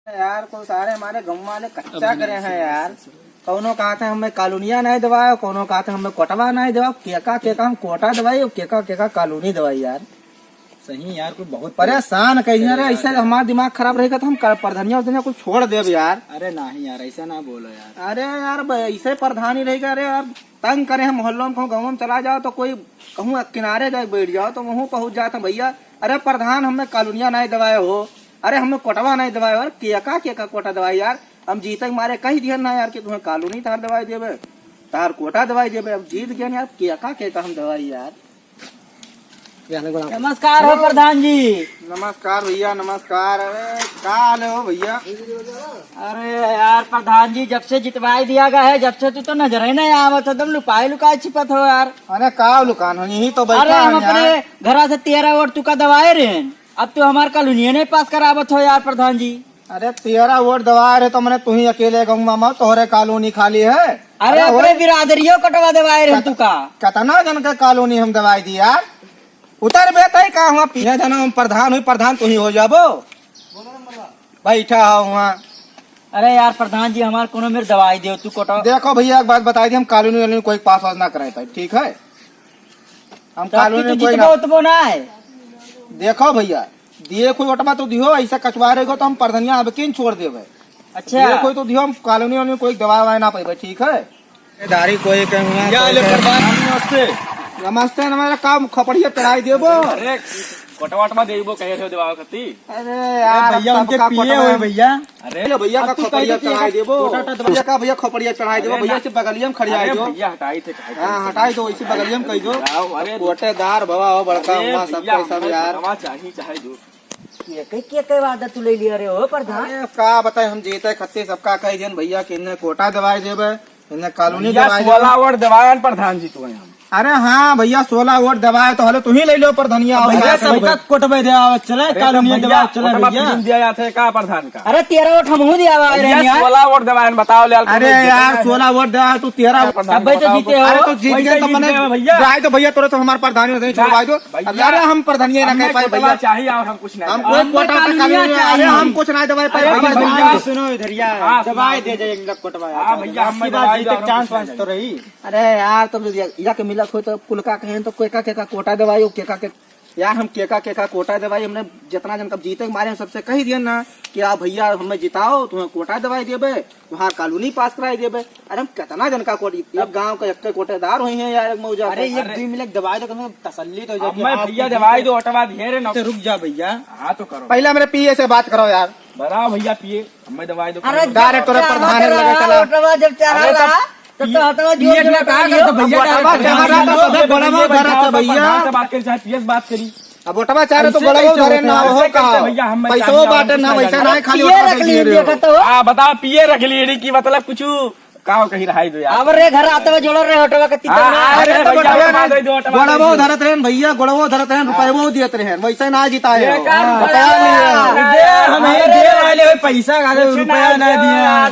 यार को सारे हमारे गाँव वाले कच्चा करे हैं यार। कौनो कहते हैं हमें कॉलोनिया नहीं दवाए, कौनो कहते हैं हमें कोटवा नहीं दवा, केका हम कोटा दवाई और केका कॉलोनी दवाई यार। सही यार, कोई बहुत परेशान कहीं यार। ऐसा हमारा दिमाग खराब रहेगा तो हम प्रधानिया उधनिया कुछ छोड़ देव यार। अरे नहीं यार, ऐसा ना बोलो यार। अरे यार ऐसे प्रधान ही रहेगा। अरे यार तंग करे हम मोहल्लों में गाँव में चला जाओ तो कोई कहूँ किनारे जाए बैठ जाओ तो वहाँ पहुँच जाता भैया। अरे प्रधान हमें कॉलोनिया नहीं दवाए हो, अरे हमें कोटवा नहीं दवाए यार। केका कोटा दवाई यार। हम जीते मारे कही दिया ना यार कि तुम्हें कॉलोनी तार दवाई देवे, तार कोटा दवाई देवे। अब जीत गया यार, केका हम दवाई यार। नमस्कार हो प्रधान जी। नमस्कार भैया, नमस्कार। अरे काल हो भैया। अरे यार प्रधान जी, जब से जितवाई दिया गया है, जब से तू तो नजर ही नहीं आवत, एकदम लुकाई लुकाई छिपत हो यार। अरे का लुकान हो, यही तो बैठा अरे हम है अपने यार। घर से 13 वोट तुका दवाए रहे, अब तो हमारे कॉलोनी नहीं पास करावत हो यार प्रधान जी। अरे 13 वोट दवा रहे तो मैंने तू ही अकेले गाँव में तोहरे कॉलोनी खाली है। अरे अपने बिरादरियों कटवा दवाए रहे तुका। कितना जन का कॉलोनी हम दवाई दी यार। उतर बेटा का हुआ पीछे जना हम प्रधान हुई, प्रधान तू ही हो जाबो। बैठा हो वहाँ। अरे यार प्रधान जी, हमारे कोनो मेरे दवाई दे तू कोटा। देखो भैया एक बात बताई दी, हम कॉलोनी वालोनी कोई पास वास ना कराए पाए, ठीक है। हम कॉलोनी में कोई ना है। देखो भैया, दिए कोई वोटमा तो दियो, ऐसा कचवा रहेगा तो हम प्रधानिया अब किन छोड़ देवे। अच्छा कोई तो दियो, हम कॉलोनी वालोनी कोई दवा ववा ना पाए, ठीक है। दारी कोई नमस्ते नमस्ते नमस्ते। काम खपड़िया चढ़ाई देबो। अरे कोटवाटमा देबो कहे थे देवा करती। अरे यार भैया उनके पिए हुए भैया। अरे भैया का खपड़िया चढ़ाई देबो। भैया खपड़िया चढ़ाई देबो। भैया से बगलिया में खड़िया दो। भैया हटाई थे। हाँ हटाई दो, इसी बगलिया में कही दो। अरे कोटेदार भवा हो बड़का हुआ सब यार। चाहिए दो के वादा तू ले लिया रे हो प्रधान। अरे का बताए, हम जीते खत्ते सबका कही देन भैया कि इन्हें कोटा दवाई देवे, इन्हें कॉलोनी दवाई देवे। 16 वोट दवायन प्रधान जी तो यहाँ। अरे हाँ भैया 16 वोट दबाए तो हलो तुम ही ले लो प्रधानिया। सबका कोटबे दे चले कॉलोनी दवा चले भैया। दिया जाता है का प्रधान का। अरे 13 वोट हम दिया 16 वोट दवायन बताओ ले। अरे यार 16 वोट दवा तू 13 अब तो जीते हो। अरे तो जीत गए तो मैंने दवाई तो भैया तोरे तो हमारे प्रधानी छुड़वाई दो। अरे हम प्रधानिया ना कह पाए भैया। चाहिए और हम कुछ नहीं। हम कोई कोटा अरे हम कुछ नहीं दवाई पाए। सुनो इधर दवाई दे जाए कोटवा भैया हम चांस तो रही। अरे यार तुम या के मिलक हो तो कुल का कहें तो केका कोटा दवाई हो। केका के यार हम केका कोटा दवाई हमने जितना जन कब जीते मारे सबसे कही दिया ना कि आप भैया हमें जिताओ, तुम्हें कोटा दवाई देवे, तुम्हार कॉलोनी पास कराई देवे। अरे हम कितना जन का कोटी अब गाँव का एक कोटेदार हुई है यार मौजा। अरे ये 2 मिनट दवाई दो कम तसल्ली तो भैया दवाई दो ऑटवा धेरे न। रुक जा भैया। हाँ तो करो, पहले मेरे पीए से बात करो यार। बताओ भैया पिए हमें दवाई दो। अरे डायरेक्ट तोरे प्रधान लगा चला। जब चारा भैया बात करी चाहे पीएस बात करी। अब ओटवा चाह रहे तो बड़ा घरे ना हो पैसा बाटे ना वैसा ना खाली बताओ पिए रख ली की मतलब कुछ का कही रहा दो यार। अब रे घर आते हुए जोड़ रहे ऑटो का गोड़बो धरत रहे भैया, गोड़बो धरत रहे, रुपये दियत रहे, वैसे ना जीता है। पैसा रुपया ना दिया।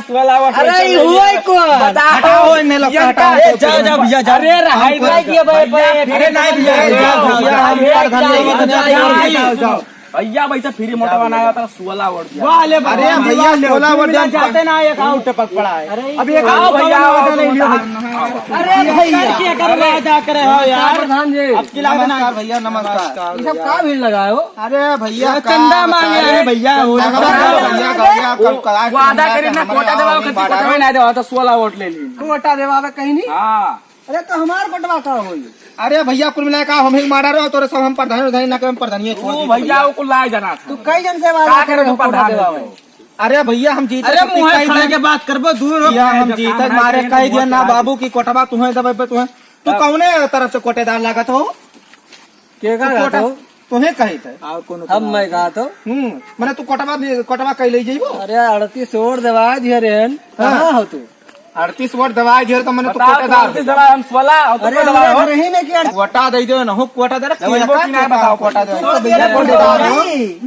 अरे हुआ को हटाओ इन्हें लोग हटाओ। जाओ जाओ भैया जा रे रहाई दिए अरे नहीं भैया भैया वैसे फ्री मोटा बनाया था 16 वोट। अरे भैया 16 वोट जाते ना एक आउट पक पड़ा है। अब एक भैया अरे भैया क्या करवा जा करे हो यार प्रधान जी। अब नमस्कार भैया, नमस्कार। ये सब का भीड़ लगाए हो। अरे भैया चंदा मांगे अरे भैया वादा करे ना कोटा दबाओ कोटा नहीं दबाओ तो 16 वोट ले ली। कोटा देवावे कहीं नहीं। हाँ अरे तो हमार कोटवा का होई। अरे भैया कुल मिला का हम ही मारा रहो तो सब हम प्रधान ना हम प्रधानिया छोड़ दी भैया को लाए जाना तू कई जन से वादा करे हो कोटा देवावे। अरे भैया हम जीते अरे मुंह खड़े के बात करबो दूर हो। हम जीते मारे कह दिया ना बाबू की कोटवा तुम्हें दबे पे तुम्हें तू कौने तरफ से कोटेदार लागत हो के का हो तुम्हें कही थे और कौन हम मैं कहा तो मैंने तू कोटवा कह ले जाइबो। अरे 38 वोट दवा दिए रेन कहां हो तू 38 वोट दवाई दिए तो मैंने तो कोटेदार हम 16 अरे नहीं में क्या कोटा दे दो ना हो कोटा दे बताओ कोटा दे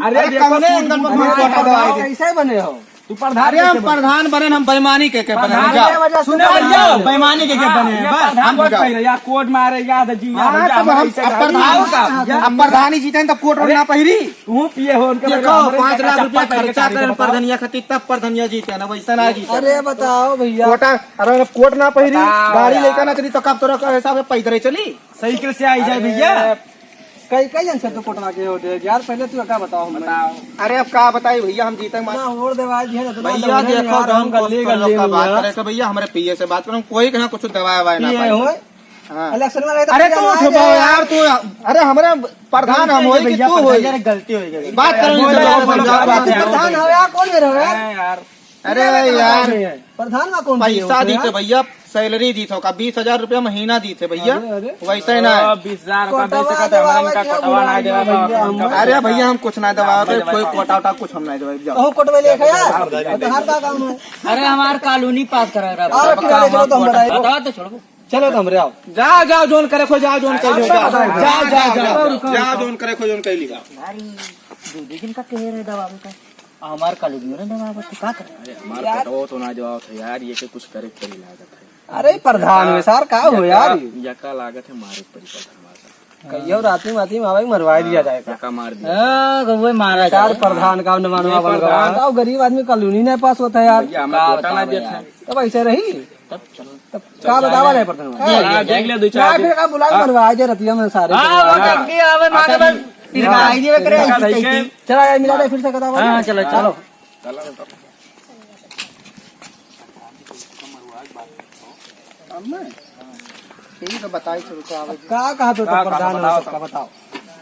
अरे कौने अंदर में कोटा दवाई दे कैसे बने हो। तू प्रधान अरे हम प्रधान बने हम बेईमानी के बने प्रधान जाओ। के वजह से सुने तो भैया जाओ। बेईमानी के बने हैं, बस प्रधान हम वोट जाओ। पहले या कोर्ट मारेगा तो जी हाँ, तब हम अब प्रधान ही जीते तो कोट ना पहिरी। तू पिए हो उनके देखो 5 लाख रुपया खर्चा करें प्रधनिया खातिर तब प्रधनिया जीते ना वैसा ना जीते। अरे बताओ भैया, कोटा अरे कोट ना पहिरी बताओ गाड़ी यार। लेकर ना चली तो कब तोरा हिसाब से पैदल चली। साइकिल से आई जाए भैया। कई कई जन से तो कोटवा के होते यार, पहले तू क्या बताओ हमें। बताओ अरे अब क्या बताई भैया हम जीते ना और दवाई दी है ना, भैया देखो हम गली गली का बात करे तो भैया हमारे पीए से बात करो कोई कहीं कुछ दवाई ववाई ना पाई। हाँ। इलेक्शन में अरे तू उठ बो यार तू अरे हमारे प्रधान हम होई कि तू होई गलती हो गई। बात करो प्रधान हो यार, कौन है रहो यार? यार अरे यार प्रधान में कौन पैसा दी थे भैया सैलरी दी थे का 20,000 रुपया महीना दी थे भैया अरे। वैसे ही ना है। 20,000 का दे सकते हमारे इनका कटवा ना देवा। अरे भैया हम कुछ ना दवा कोई कोटा वोटा कुछ हम नहीं दवाई जाओ। कहूँ कोटवा ले यार, तो हर का काम है। अरे हमार कॉलोनी पास करा रहा और किनारे चलो तो हम बताए। बताओ तो छोड़ो। चलो तो हम आओ। जाओ जाओ जोन करे खो जाओ जोन कर जाओ जाओ जाओ जाओ जोन करे खो जोन कर लिया। दो दिन का कह रहे दवा का हमार कॉलोनी में दवा तो का करे। हमारा कटवा तो ना जवाब था यार, ये के कुछ करे पड़ी लागत है। अरे प्रधान में सर का हो यार, यका लागत है मारे पड़ी प्रधान कहियो रात में आवे मरवा दिया जाएगा। यका मार दिया हां गवे मारा चार प्रधान का नवानवा बन रहा है। बताओ गरीब आदमी कॉलोनी नहीं पास होता है यार, भैया हमें कोटा ना देता है। तब ऐसे रही तब चलो तब का बतावा नहीं प्रधान देख ले दो क्या चार फिर का बुला मरवा दे रतिया में सारे। हां वो तब की आवे मांगे बस तिरगाई दिए करे चला यार मिला दे फिर से कदा। हां चलो चलो यही तो बताई चलो क्या आवे का कहा तो प्रधान हो सकता बताओ।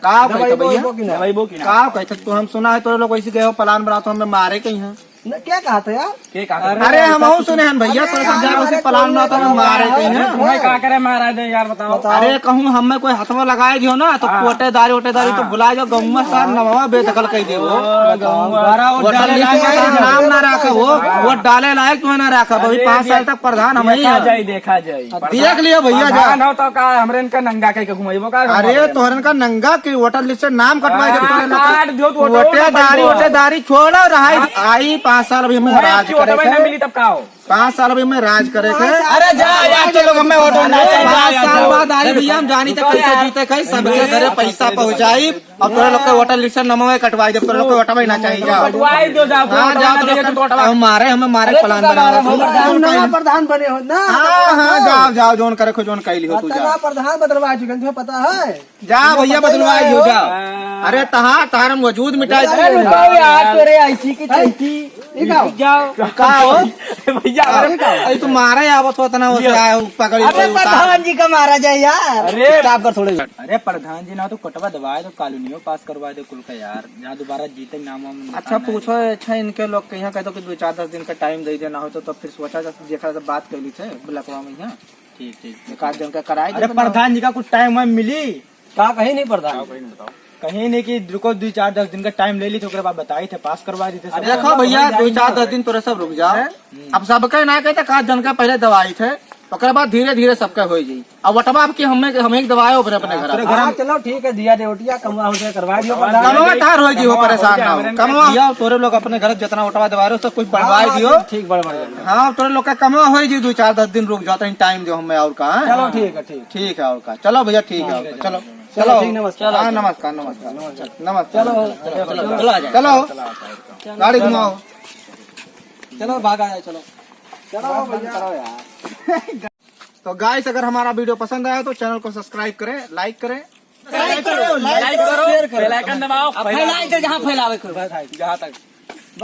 का कहते भैया भाई वो की ना का कहते तो हम सुना है तो लोग वैसे गए हो प्लान बना तो हमें मारे कहीं हैं। क्या कहा था यार? के का करे अरे हम और सुने हैं भैया तो समझा वैसे प्लान बना तो हमें मारे कहीं हैं। तुम्हें का करे मारा दे यार बताओ। अरे कहूँ हमें कोई हाथवा लगाए दियो ना तो कोटेदारी वोटेदारी तो बुला जाओ गाँव में सार नवा बेदखल कर दे वोटर लिस्ट में नाम ना रखा वो वोट डाले लायक तुम्हें ना रखा भाई 5 साल तक प्रधान हम ही देखा हैं। जाए देखा जाए देख लियो भैया जा। प्रधान हो तो का हमरे इनका नंगा कह के घुमाइबो का। अरे तोहरन का नंगा की वोटर लिस्ट से नाम कटवाए काट दियो तो वोटेदारी वोटेदारी छोड़ो रहाई आई 5 साल अभी हमें राज करे नहीं थे। मिली तब का हो। 5 साल अभी हमें राज करे थे। अरे जा यार तो लोग हमें वोट देना चाहिए। 5 साल बाद आई भैया हम जानी तक कैसे जीते कहीं सबके घरे पैसा पहुंचाई और तोरे लोग के वोटर लिस्ट से नमवे कटवाई जब तोरे लोग के वोटवा ना चाहिए जाओ। कटवाई दो जाओ हाँ जाओ तो लोग हम मारे प्लान बना प्रधान बने हो ना। हाँ जाओ जाओ जोन करे खो जोन कैली हो तू जा प्रधान बदलवा चुके हैं, तुम्हें पता है? जा भैया बदलवाई दियो जाओ। अरे तार वजूद मिटाई यार तेरे ऐसी की तैसी जाओ का हो भैया। अरे तू मारे आवत होता ना उसे आए पकड़ी अरे प्रधान जी का मारा जाए यार। अरे स्टॉप कर थोड़े। अरे प्रधान जी ना तो कटवा दबाए तो कॉलोनियों पास करवा दे कुल का यार, जहाँ दोबारा जीते नाम वाम निशान अच्छा है। पूछो अच्छा इनके लोग के यहाँ कहते कि 2-4-10 दिन का टाइम दे देना हो तो फिर सोचा जा देखा तो बात कैली थे ब्लकवा में यहाँ ठीक ठीक। एक आध जन का कराए अरे प्रधान जी का कुछ टाइम वाइम मिली का कहीं नहीं प्रधान। कहीं नहीं कि रुको 2-4-10 दिन का टाइम ले ली तो बात बताई थे पास करवा दी थे सब। देखो भैया 2-4-10 दिन तोरे सब रुक जाओ। अब सबके ना कहते का जन का पहले दवाई थे ओकर बाद धीरे धीरे सबका हो जाई। अब वटवा की हमें दवाई अपने घर हाँ चलो ठीक है, दिया देवटिया कमवा हो करवा दियो प्रधान। कमवा ठार हो जी हो परेशान ना हो कमवा दिया तोरे लोग अपने घर जितना वटवा दवा रहे हो कुछ बढ़वाई दियो। ठीक बड़ हाँ तोरे लोग का कमवा हो जी 2-4-10 दिन रुक जाओ टाइम दो हमें और का चलो ठीक है ठीक। ठीक है और का चलो भैया ठीक है और का, चलो चलो ठीक, नमस्कार। हाँ नमस्कार नमस्कार नमस्कार चलो चलो गाड़ी घुमाओ। चलो भागा जाए चलो चलो करो यार। तो गाइस अगर हमारा वीडियो पसंद आया तो चैनल को सब्सक्राइब करें लाइक करें लाइक करो बेल आइकन दबाओ फैलाए तो जहाँ फैलावे करो जहाँ तक